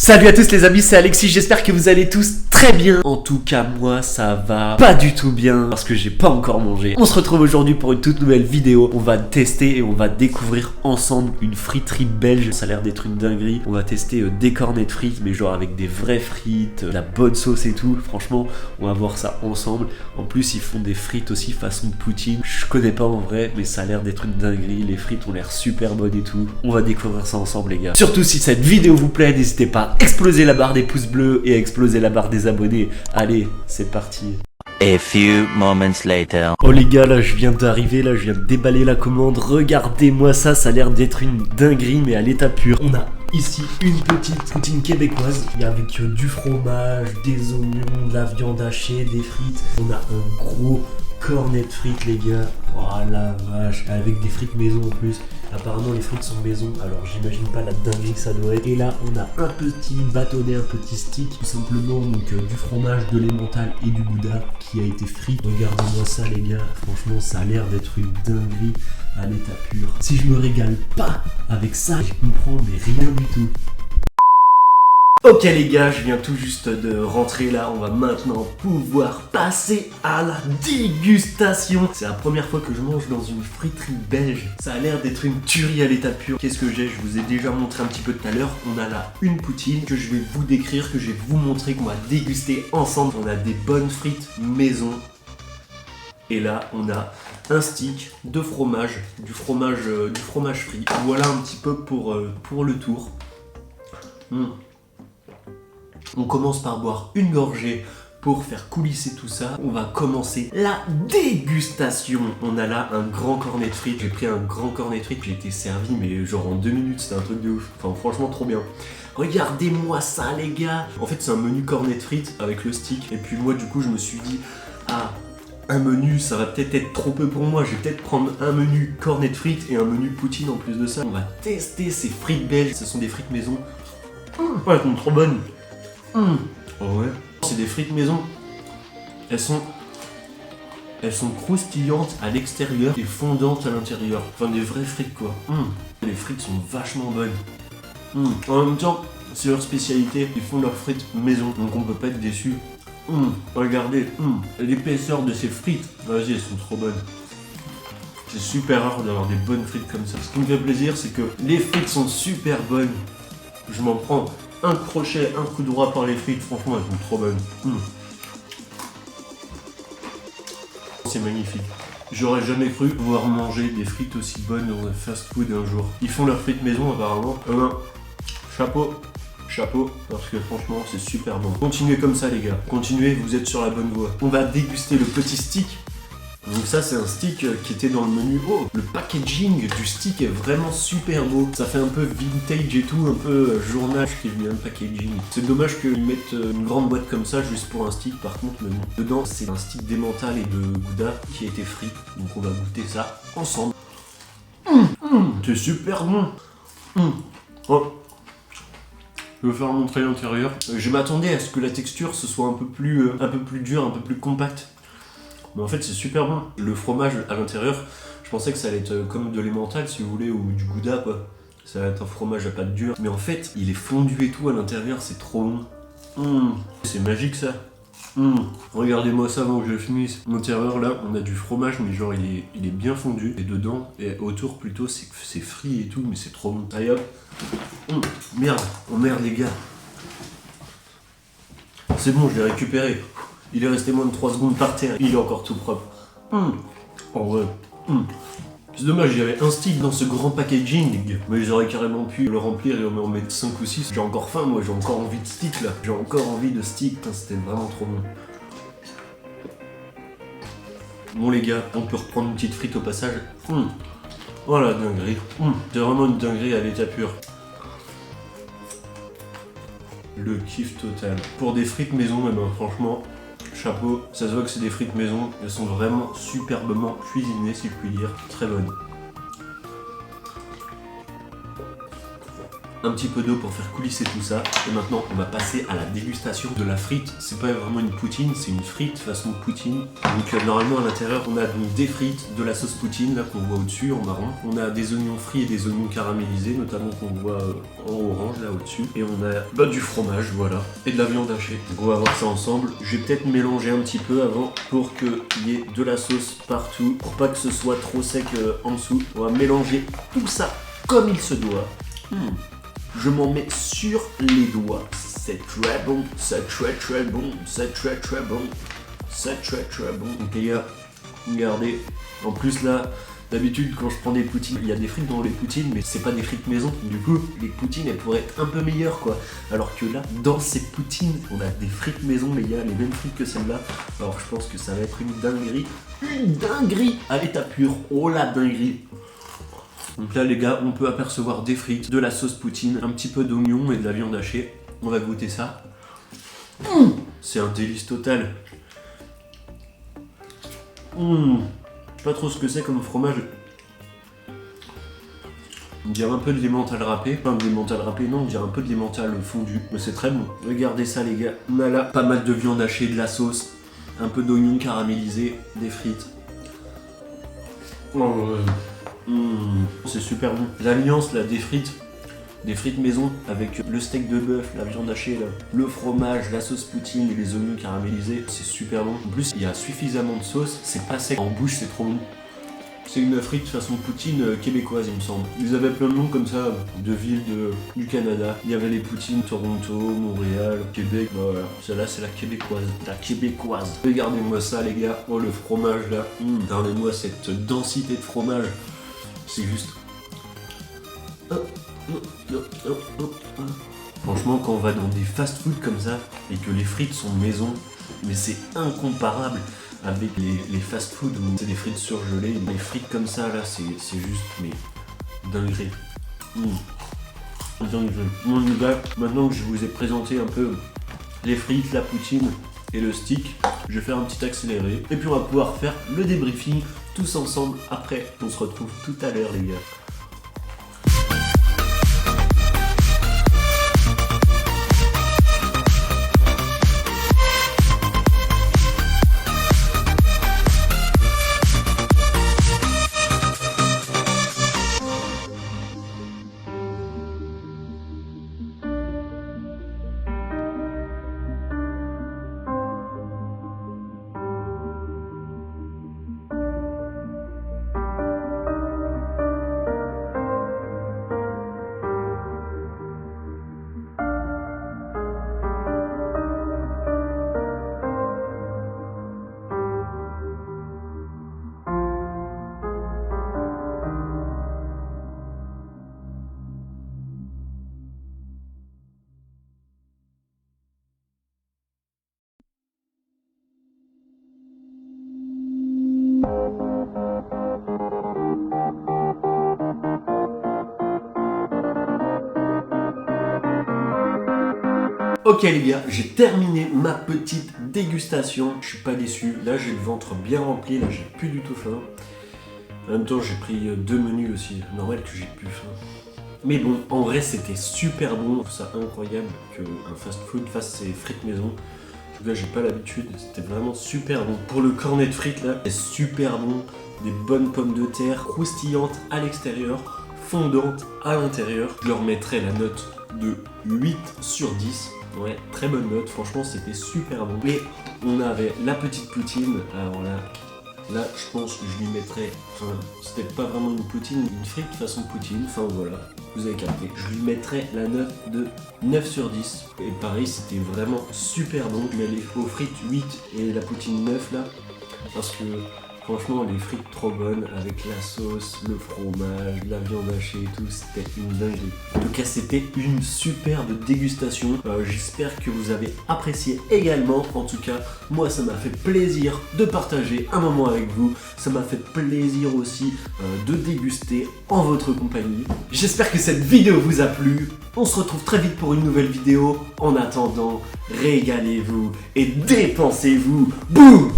Salut à tous les amis, c'est Alexis, j'espère que vous allez tous très bien. En tout cas moi ça va pas du tout bien parce que j'ai pas encore mangé. On se retrouve aujourd'hui pour une toute nouvelle vidéo. On va tester et on va découvrir ensemble une friterie belge. Ça a l'air d'être une dinguerie. On va tester des cornets de frites, mais genre avec des vraies frites, la bonne sauce et tout. Franchement on va voir ça ensemble. En plus ils font des frites aussi façon Poutine. Je connais pas en vrai mais ça a l'air d'être une dinguerie. Les frites ont l'air super bonnes et tout. On va découvrir ça ensemble les gars. Surtout si cette vidéo vous plaît, n'hésitez pas à exploser la barre des pouces bleus et à exploser la barre des abonnés. Allez, c'est parti. A few moments later. Oh les gars, là je viens d'arriver, là je viens de déballer la commande. Regardez-moi ça, ça a l'air d'être une dinguerie mais à l'état pur. On a ici une petite poutine québécoise. Il y a avec du fromage, des oignons, de la viande hachée, des frites. On a un gros cornet de frites les gars. Oh la vache, avec des frites maison en plus. Apparemment les frites sont maison, alors j'imagine pas la dinguerie que ça doit être. Et là on a un petit bâtonnet, un petit stick, tout simplement donc du fromage, de l'emmental et du gouda qui a été frit. Regardez-moi ça les gars, franchement ça a l'air d'être une dinguerie à l'état pur. Si je me régale pas avec ça, je comprends mais rien du tout. Ok les gars, je viens tout juste de rentrer là, on va maintenant pouvoir passer à la dégustation. C'est la première fois que je mange dans une friterie belge. Ça a l'air d'être une tuerie à l'état pur. Qu'est-ce que j'ai? Je vous ai déjà montré un petit peu tout à l'heure. On a là une poutine que je vais vous décrire, que je vais vous montrer, qu'on va déguster ensemble. On a des bonnes frites maison. Et là, on a un stick de fromage, du fromage frit. Voilà un petit peu pour le tour. On commence par boire une gorgée pour faire coulisser tout ça. On va commencer la dégustation. On a là un grand cornet de frites. J'ai pris un grand cornet de frites. J'ai été servi mais genre en 2 minutes. C'était un truc de ouf. Enfin franchement trop bien. Regardez-moi ça les gars. En fait c'est un menu cornet de frites avec le stick. Et puis moi du coup je me suis dit un menu ça va peut-être être trop peu pour moi. Je vais peut-être prendre un menu cornet de frites et un menu poutine en plus de ça. On va tester ces frites belges. Ce sont des frites maison. Ouais, elles sont trop bonnes. Oh ouais. C'est des frites maison. Elles sont croustillantes à l'extérieur et fondantes à l'intérieur. Enfin des vraies frites quoi. Les frites sont vachement bonnes. En même temps, c'est leur spécialité. Ils font leurs frites maison, donc on peut pas être déçu. Regardez, l'épaisseur de ces frites. Vas-y, elles sont trop bonnes. C'est super rare d'avoir des bonnes frites comme ça. Ce qui me fait plaisir, c'est que les frites sont super bonnes. Je m'en prends un crochet, un coup droit par les frites, franchement elles sont trop bonnes. C'est magnifique. J'aurais jamais cru pouvoir manger des frites aussi bonnes dans un fast-food un jour. Ils font leurs frites maison apparemment. Chapeau, parce que franchement c'est super bon. Continuez comme ça les gars, continuez, vous êtes sur la bonne voie. On va déguster le petit stick. Donc ça c'est un stick qui était dans le menu. Oh, le packaging du stick est vraiment super beau. Ça fait un peu vintage et tout, un peu journal qui vient le packaging. C'est dommage qu'ils mettent une grande boîte comme ça juste pour un stick par contre. Mais bon. Dedans c'est un stick d'emmental et de gouda qui a été frit. Donc on va goûter ça ensemble. C'est super bon. Oh. Je vais faire montrer l'intérieur. Je m'attendais à ce que la texture ce soit un peu plus dur, un peu plus compacte. Mais en fait c'est super bon. Le fromage à l'intérieur, je pensais que ça allait être comme de l'emmental si vous voulez, ou du gouda quoi. Ça va être un fromage à pâte dure. Mais en fait, il est fondu et tout à l'intérieur, c'est trop bon. C'est magique ça. Regardez-moi ça avant que je finisse. À l'intérieur là, on a du fromage, mais genre il est bien fondu. Et dedans, et autour plutôt, c'est frit et tout, mais c'est trop bon. Allez hop. Merde, oh merde les gars. C'est bon, je l'ai récupéré. Il est resté moins de 3 secondes par terre, il est encore tout propre. En vrai. C'est dommage, il y avait un stick dans ce grand packaging, mais ils auraient carrément pu le remplir et en mettre 5 ou 6. J'ai encore faim, moi, j'ai encore envie de stick là. J'ai encore envie de stick, c'était vraiment trop bon. Bon les gars, on peut reprendre une petite frite au passage. Oh la dinguerie. C'est vraiment une dinguerie à l'état pur. Le kiff total. Pour des frites maison même, franchement. Chapeau, ça se voit que c'est des frites maison, elles sont vraiment superbement cuisinées si je puis dire, très bonnes. un petit peu d'eau pour faire coulisser tout ça. Et maintenant, on va passer à la dégustation de la frite. C'est pas vraiment une poutine, c'est une frite façon poutine. Donc normalement à l'intérieur, on a donc des frites, de la sauce poutine là qu'on voit au-dessus en marron. On a des oignons frits et des oignons caramélisés, notamment qu'on voit en orange là au-dessus. Et on a du fromage, voilà, et de la viande hachée. Donc on va voir ça ensemble. Je vais peut-être mélanger un petit peu avant pour qu'il y ait de la sauce partout, pour pas que ce soit trop sec en dessous. On va mélanger tout ça comme il se doit. Je m'en mets sur les doigts. C'est très bon, c'est très bon, c'est très bon, c'est très bon. Donc les gars, regardez. En plus là, d'habitude quand je prends des poutines, il y a des frites dans les poutines, mais c'est pas des frites maison. Du coup, les poutines elles pourraient être un peu meilleures quoi. Alors que là, dans ces poutines, on a des frites maison les gars, les mêmes frites que celles-là. Alors je pense que ça va être une dinguerie. Une dinguerie à l'état pur. Oh la dinguerie. Donc là les gars, on peut apercevoir des frites, de la sauce poutine, un petit peu d'oignon et de la viande hachée. On va goûter ça. C'est un délice total. Je sais pas trop ce que c'est comme fromage. On dirait un peu de l'emmental râpé. Enfin de l'emmental râpé non, on dirait un peu de l'emmental fondu. Mais c'est très bon. Regardez ça les gars. On a là pas mal de viande hachée, de la sauce, un peu d'oignon caramélisé, des frites. C'est super bon. L'alliance là des frites maison avec le steak de bœuf, la viande hachée, là, le fromage, la sauce poutine et les oignons caramélisés, c'est super bon. En plus, il y a suffisamment de sauce, c'est pas sec en bouche, c'est trop bon. C'est une frite façon poutine québécoise, il me semble. Ils avaient plein de noms comme ça, de villes du Canada. Il y avait les poutines Toronto, Montréal, Québec. Bah voilà, celle-là c'est la québécoise. La québécoise. Regardez-moi ça les gars. Oh le fromage là. Regardez-moi cette densité de fromage. C'est juste... Franchement, quand on va dans des fast-food comme ça et que les frites sont maison, mais c'est incomparable avec les fast-food où c'est des frites surgelées. Les frites comme ça, là, c'est juste, mais dinguerie. Dinguerie. Bon, les gars, maintenant que je vous ai présenté un peu les frites, la poutine et le stick, je vais faire un petit accéléré. Et puis on va pouvoir faire le débriefing tous ensemble après. On se retrouve tout à l'heure, les gars. Ok les gars, j'ai terminé ma petite dégustation. Je suis pas déçu. Là j'ai le ventre bien rempli, là j'ai plus du tout faim. En même temps j'ai pris 2 menus aussi. Normal que j'ai plus faim. Mais bon, en vrai c'était super bon. Je trouve ça incroyable qu'un fast-food fasse ses frites maison. En tout cas j'ai pas l'habitude. C'était vraiment super bon. Pour le cornet de frites là, c'est super bon. Des bonnes pommes de terre croustillantes à l'extérieur, fondantes à l'intérieur. Je leur mettrais la note de 8 sur 10. Ouais, très bonne note, franchement c'était super bon. Mais on avait la petite poutine, alors là je pense que je lui mettrais, enfin c'était pas vraiment une poutine, une frite façon poutine, enfin voilà, vous avez capté. Je lui mettrais la note de 9 sur 10. Et pareil, c'était vraiment super bon. Je mets aux frites 8 et la poutine 9 là, parce que franchement, les frites trop bonnes avec la sauce, le fromage, la viande hachée et tout, c'était une dinguerie. En tout cas, c'était une superbe dégustation. J'espère que vous avez apprécié également. En tout cas, moi, ça m'a fait plaisir de partager un moment avec vous. Ça m'a fait plaisir aussi de déguster en votre compagnie. J'espère que cette vidéo vous a plu. On se retrouve très vite pour une nouvelle vidéo. En attendant, régalez-vous et dépensez-vous. Boum!